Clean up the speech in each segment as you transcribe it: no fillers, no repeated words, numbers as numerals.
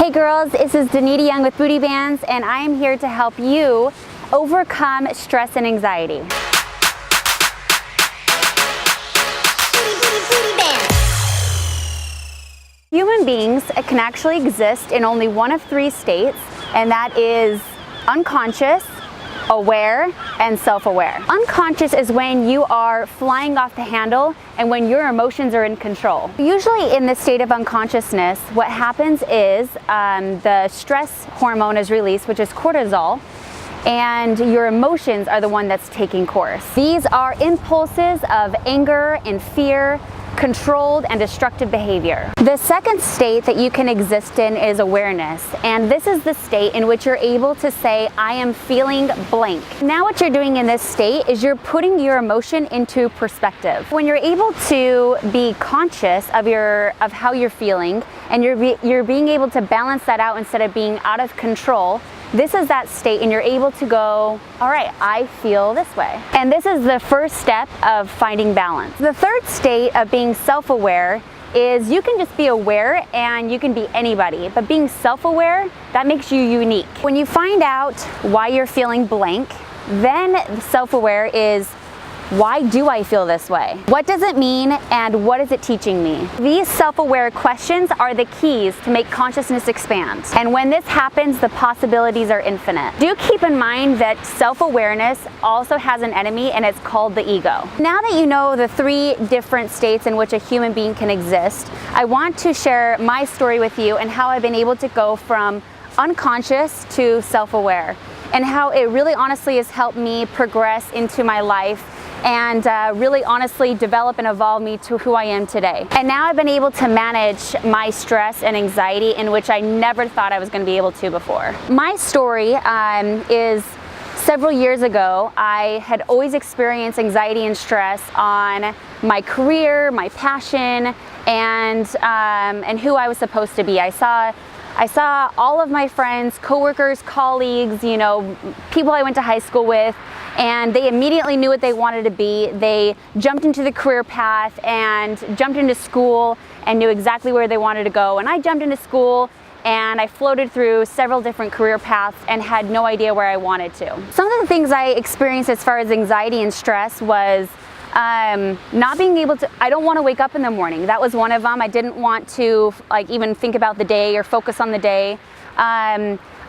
Hey girls, this is Danita Young with Booty Bands, and I am here to help you overcome stress and anxiety. Human beings can actually exist in only one of three states, and that is unconscious, aware, and self-aware. Unconscious is when you are flying off the handle and when your emotions are in control. Usually in this state of unconsciousness, what happens is the stress hormone is released, which is cortisol, and your emotions are the one that's taking course. These are impulses of anger and fear, controlled and destructive behavior. The second state that you can exist in is awareness, and this is the state in which you're able to say, I am feeling blank. Now what you're doing in this state is you're putting your emotion into perspective. When you're able to be conscious of how you're feeling, and you're being able to balance that out instead of being out of control, this is that state, and you're able to go, all right, I feel this way. And this is the first step of finding balance. The third state of being self-aware is you can just be aware and you can be anybody, but being self-aware, that makes you unique. When you find out why you're feeling blank, then self-aware is, why do I feel this way? What does it mean, and what is it teaching me? These self-aware questions are the keys to make consciousness expand. And when this happens, the possibilities are infinite. Do keep in mind that self-awareness also has an enemy, and it's called the ego. Now that you know the three different states in which a human being can exist, I want to share my story with you and how I've been able to go from unconscious to self-aware, and how it really honestly has helped me progress into my life and really honestly develop and evolve me to who I am today. And now I've been able to manage my stress and anxiety in which I never thought I was going to be able to before. My story is several years ago, I had always experienced anxiety and stress on my career, my passion, and who I was supposed to be. I saw all of my friends, coworkers, colleagues, people I went to high school with, and they immediately knew what they wanted to be. They jumped into the career path and jumped into school and knew exactly where they wanted to go. And I jumped into school and I floated through several different career paths and had no idea where I wanted to. Some of the things I experienced as far as anxiety and stress was not being able to, I don't want to wake up in the morning. That was one of them. I didn't want to even think about the day or focus on the day.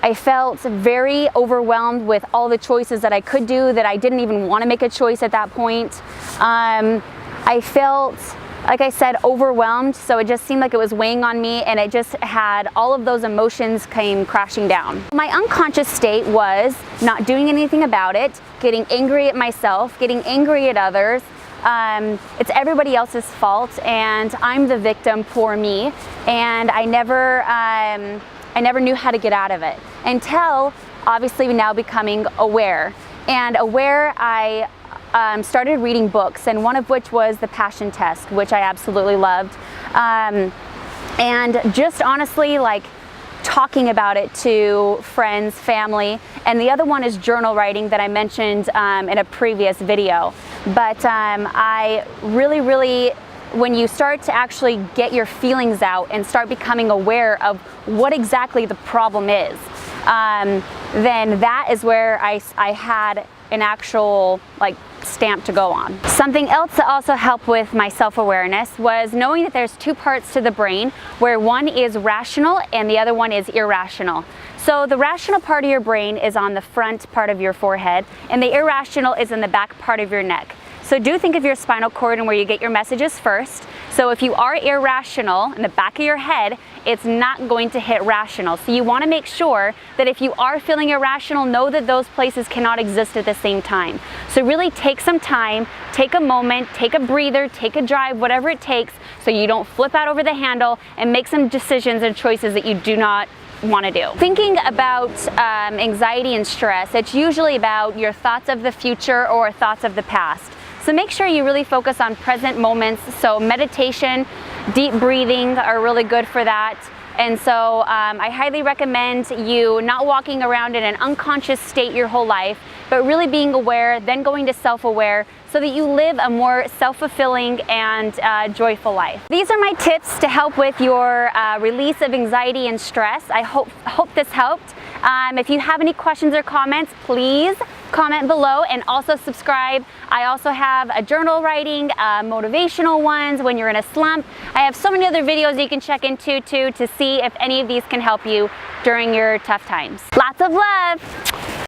I felt very overwhelmed with all the choices that I could do that I didn't even want to make a choice at that point. I felt, like I said, overwhelmed, so it just seemed like it was weighing on me, and it just had all of those emotions came crashing down. My unconscious state was not doing anything about it, getting angry at myself, getting angry at others. It's everybody else's fault, and I'm the victim, poor me, and I never knew how to get out of it until obviously now becoming aware. And aware, I started reading books, and one of which was The Passion Test, which I absolutely loved. And just honestly, talking about it to friends, family, and the other one is journal writing that I mentioned in a previous video. But I really, when you start to actually get your feelings out and start becoming aware of what exactly the problem is, then that is where I had an actual stamp to go on. Something else that also helped with my self-awareness was knowing that there's two parts to the brain, where one is rational and the other one is irrational. So the rational part of your brain is on the front part of your forehead, and the irrational is in the back part of your neck. So do think of your spinal cord and where you get your messages first. So if you are irrational in the back of your head, it's not going to hit rational. So you want to make sure that if you are feeling irrational, know that those places cannot exist at the same time. So really take some time, take a moment, take a breather, take a drive, whatever it takes, so you don't flip out over the handle and make some decisions and choices that you do not want to do. Thinking about anxiety and stress, it's usually about your thoughts of the future or thoughts of the past. So make sure you really focus on present moments. So meditation, deep breathing are really good for that. And so I highly recommend you not walking around in an unconscious state your whole life. but really being aware, then going to self-aware, so that you live a more self-fulfilling and joyful life. These are my tips to help with your release of anxiety and stress. I hope this helped. If you have any questions or comments, please comment below and also subscribe. I also have a journal writing, motivational ones when you're in a slump. I have so many other videos you can check into too to see if any of these can help you during your tough times. Lots of love.